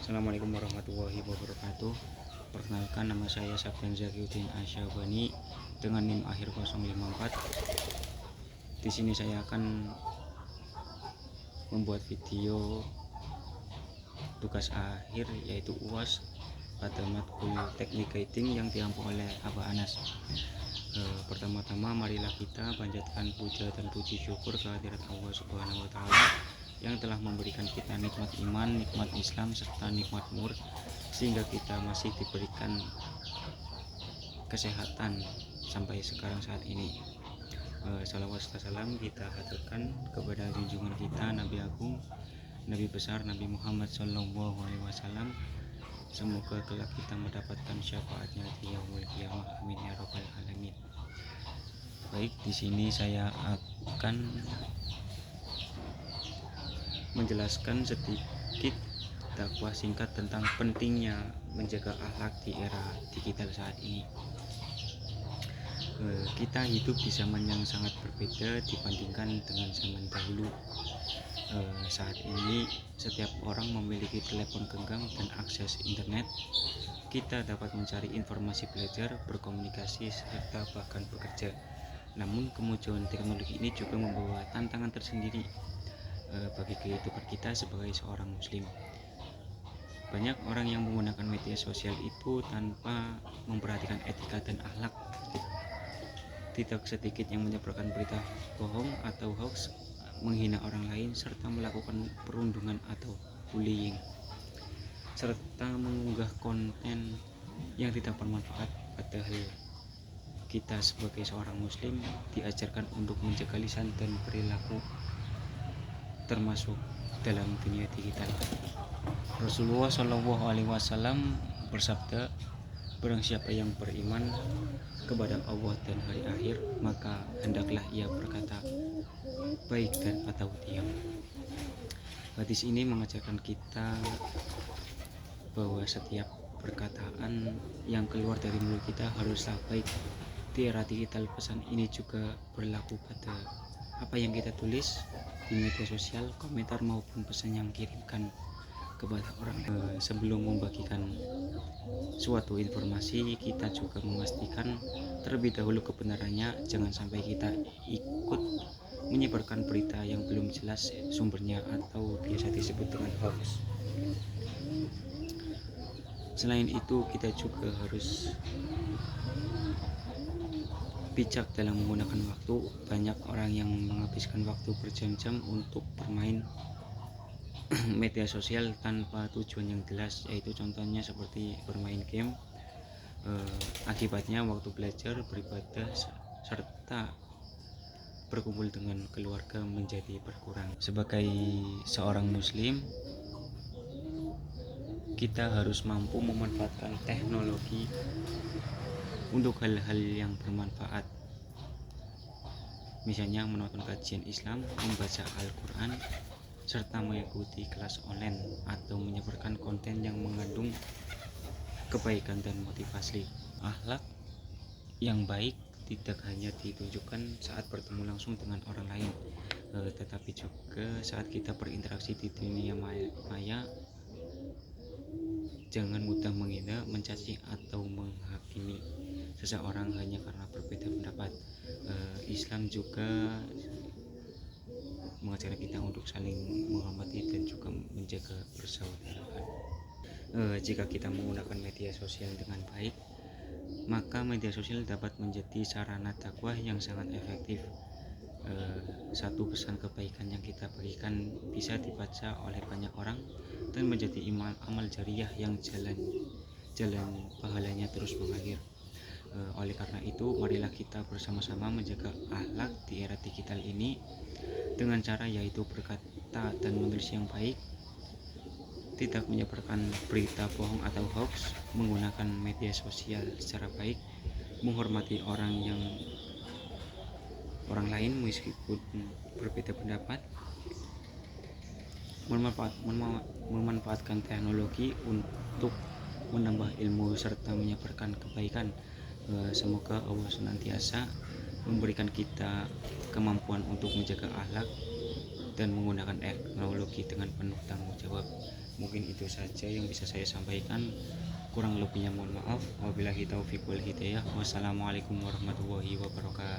Assalamualaikum warahmatullahi wabarakatuh. Perkenalkan, nama saya Sabdan Zakiuddin Asyabani dengan NIM akhir 054. Di sini saya akan membuat video tugas akhir yaitu UAS pada matkul teknik guiding yang diampu oleh Aba Anas. Pertama-tama marilah kita panjatkan puja dan puji syukur kehadirat Allah Subhanahu wa taala yang telah memberikan kita nikmat iman, nikmat Islam, serta nikmat nur sehingga kita masih diberikan kesehatan sampai sekarang saat ini. Salawat salam kita haturkan kepada junjungan kita Nabi Agung, Nabi besar Nabi Muhammad SAW. Semoga kelak kita mendapatkan syafaatnya di yaumul qiyamah. Amin ya rabbal alamin. Baik, di sini saya akan menjelaskan sedikit dakwah singkat tentang pentingnya menjaga akhlak di era digital saat ini. Kita hidup di zaman yang sangat berbeda dibandingkan dengan zaman dahulu. Saat ini setiap orang memiliki telepon genggam dan akses internet. Kita dapat mencari informasi, belajar, berkomunikasi, serta bahkan bekerja. Namun kemajuan teknologi ini juga membawa tantangan tersendiri bagi kehidupan kita sebagai seorang muslim. Banyak orang yang menggunakan media sosial itu tanpa memperhatikan etika dan akhlak. Tidak sedikit yang menyebarkan berita bohong atau hoax, menghina orang lain, serta melakukan perundungan atau bullying, serta mengunggah konten yang tidak bermanfaat. Padahal kita sebagai seorang muslim diajarkan untuk menjaga lisan dan perilaku, termasuk dalam dunia digital. Rasulullah SAW bersabda, barang siapa yang beriman kepada Allah dan hari akhir, maka hendaklah ia berkata baik dan atau diam. Hadis ini mengajarkan kita bahwa setiap perkataan yang keluar dari mulut kita haruslah baik. Di era digital, pesan ini juga berlaku pada apa yang kita tulis di media sosial, komentar maupun pesan yang kirimkan kepada orang lain. Sebelum membagikan suatu informasi, kita juga memastikan terlebih dahulu kebenarannya. Jangan sampai kita ikut menyebarkan berita yang belum jelas sumbernya atau biasa disebut dengan hoax. Selain itu, kita juga harus bijak dalam menggunakan waktu. Banyak orang yang menghabiskan waktu berjam-jam untuk bermain media sosial tanpa tujuan yang jelas, yaitu contohnya seperti bermain game. Akibatnya waktu belajar, beribadah, serta berkumpul dengan keluarga menjadi berkurang. Sebagai seorang muslim, kita harus mampu memanfaatkan teknologi untuk hal-hal yang bermanfaat, misalnya menonton kajian Islam, membaca Al-Quran, serta mengikuti kelas online atau menyebarkan konten yang mengandung kebaikan dan motivasi. Akhlak yang baik tidak hanya ditunjukkan saat bertemu langsung dengan orang lain, tetapi juga saat kita berinteraksi di dunia maya. Jangan mudah menghina, mencaci, atau menghakimi seseorang hanya karena berbeda pendapat. Islam juga mengajarkan kita untuk saling menghormati dan juga menjaga persaudaraan. Jika kita menggunakan media sosial dengan baik, maka media sosial dapat menjadi sarana dakwah yang sangat efektif. Satu pesan kebaikan yang kita bagikan bisa dibaca oleh banyak orang dan menjadi amal jariah yang jalan pahalanya terus mengalir. Oleh karena itu, marilah kita bersama-sama menjaga akhlak di era digital ini dengan cara yaitu berkata dan menulis yang baik, tidak menyebarkan berita bohong atau hoax, menggunakan media sosial secara baik, menghormati orang lain meskipun berbeda pendapat, memanfaatkan teknologi untuk menambah ilmu serta menyebarkan kebaikan. Semoga Allah senantiasa memberikan kita kemampuan untuk menjaga akhlak dan menggunakan teknologi dengan penuh tanggung jawab. Mungkin itu saja yang bisa saya sampaikan, kurang lebihnya mohon maaf. Wabillahi taufiq wal hidayah. Wassalamualaikum warahmatullahi wabarakatuh.